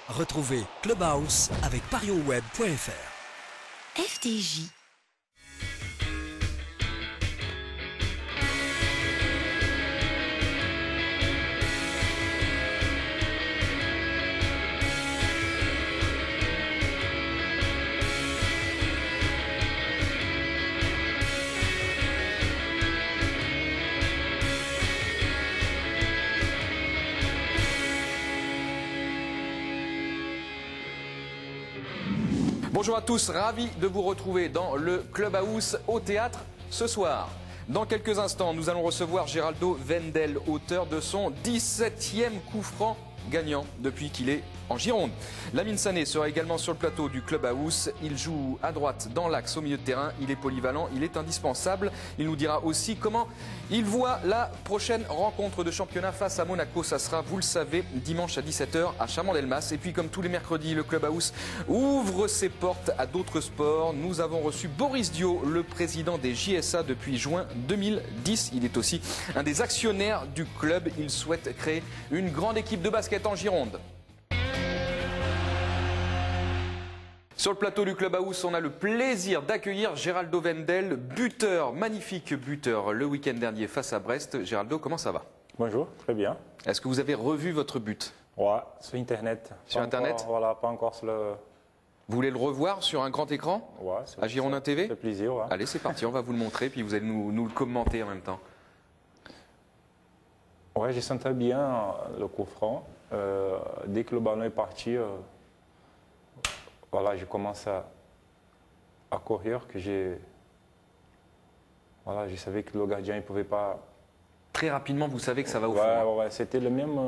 Retrouvez Clubhouse avec parionsweb.fr. FDJ. Bonjour à tous, ravi de vous retrouver dans le Clubhouse au théâtre ce soir. Dans quelques instants, nous allons recevoir Geraldo Vendel, auteur de son 17e coup franc gagnant depuis qu'il est en Gironde. Lamine Sané sera également sur le plateau du Clubhouse. Il joue à droite dans l'axe au milieu de terrain. Il est polyvalent, il est indispensable. Il nous dira aussi comment il voit la prochaine rencontre de championnat face à Monaco. Ça sera, vous le savez, dimanche à 17h à Chaman-Delmas. Et puis comme tous les mercredis, le Clubhouse ouvre ses portes à d'autres sports. Nous avons reçu Boris Dio, le président des JSA depuis juin 2010. Il est aussi un des actionnaires du club. Il souhaite créer une grande équipe de basket en Gironde. Sur le plateau du Clubhouse, on a le plaisir d'accueillir Geraldo Vendel, buteur, magnifique buteur, le week-end dernier face à Brest. Geraldo, comment ça va? Bonjour, très bien. Est-ce que vous avez revu votre but? Ouais, sur Internet. Sur Pas Internet? Encore, voilà, pas encore sur le... Vous voulez le revoir sur un grand écran? Ouais, à Girondin TV? Ça fait plaisir, ouais. Allez, c'est parti, on va vous le montrer, puis vous allez nous le commenter en même temps. Ouais, je sentais bien le coup franc. Dès que le ballon est parti, voilà, je commence à courir, que voilà, je savais que le gardien ne pouvait pas... Très rapidement, vous savez que ça va au fond. Ouais, ouais, c'était le même...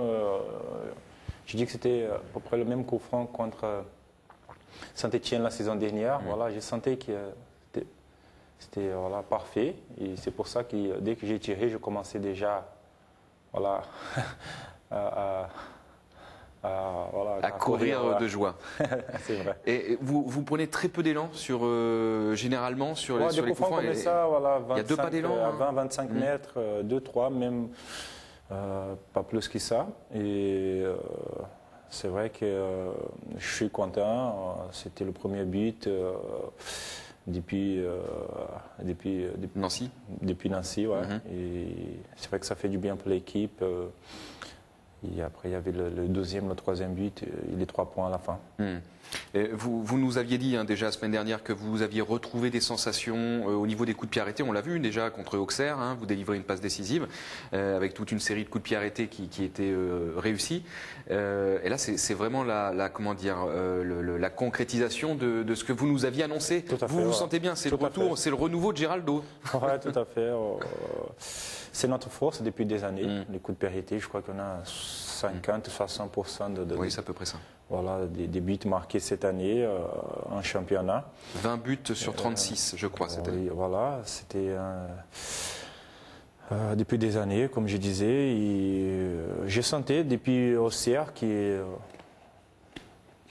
je dis que c'était à peu près le même coup franc contre Saint-Étienne la saison dernière. Voilà, je sentais que c'était voilà, parfait. Et c'est pour ça que dès que j'ai tiré, je commençais déjà voilà, à courir voilà. de joie. C'est vrai. Et vous prenez très peu d'élan généralement sur les coups francs. Comme ça, voilà, 25, il y a deux pas d'élan. 20-25 mètres, 2-3, même pas plus que ça. Et c'est vrai que je suis content. C'était le premier but depuis Nancy. Depuis Nancy, ouais. Et c'est vrai que ça fait du bien pour l'équipe. Et après, il y avait le deuxième, le troisième but, et les 3 points à la fin. Et vous nous aviez dit déjà la semaine dernière que vous aviez retrouvé des sensations au niveau des coups de pied arrêtés. On l'a vu déjà contre Auxerre, vous délivrez une passe décisive avec toute une série de coups de pied arrêtés qui étaient réussis. Et là, c'est vraiment la concrétisation de ce que vous nous aviez annoncé. Tout à fait, vous vous ouais. sentez bien, c'est le retour, c'est le renouveau de Geraldo. Oui, tout à fait. C'est notre force depuis des années. Les coups de pied arrêtés, je crois qu'on a 50-60% de... Oui, c'est à peu près ça. Voilà, des buts marqués cette année en championnat. 20 buts sur 36, je crois, cette année. Oui, voilà, c'était depuis des années, comme je disais. Et, je sentais depuis Auxerre que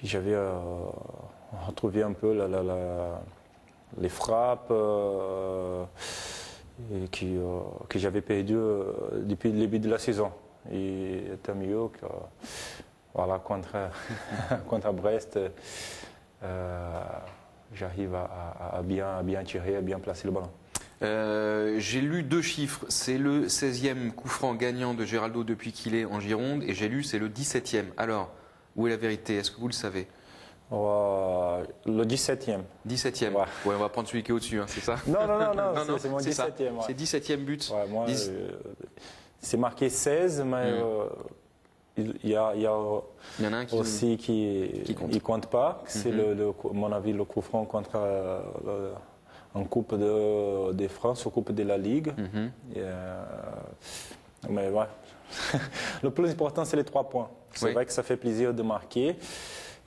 j'avais retrouvé un peu les frappes et que j'avais perdu depuis le début de la saison. Et tant mieux que... Voilà, contre Brest, j'arrive à bien tirer, à bien placer le ballon. J'ai lu 2 chiffres. C'est le 16e coup franc gagnant de Geraldo depuis qu'il est en Gironde. Et j'ai lu c'est le 17e. Alors, où est la vérité? Est-ce que vous le savez? Le 17e. 17e. Ouais. Ouais, on va prendre celui qui est au-dessus, c'est ça? Non, c'est mon 17e. Ouais. C'est 17e but. Ouais, moi, c'est marqué 16, mais... Il y en a un aussi qui compte pas. C'est à mon avis le coup franc contre en Coupe de France, ou Coupe de la Ligue. Mais ouais. Le plus important, c'est les 3 points. C'est vrai que ça fait plaisir de marquer.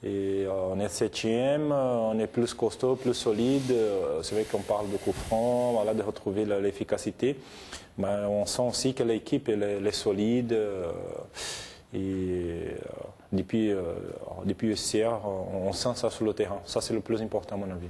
Et on est 7e, on est plus costaud, plus solide. C'est vrai qu'on parle de coup franc, voilà, de retrouver l'efficacité. Mais on sent aussi que l'équipe est solide. Et depuis SCR, on sent ça sur le terrain. Ça, c'est le plus important à mon avis.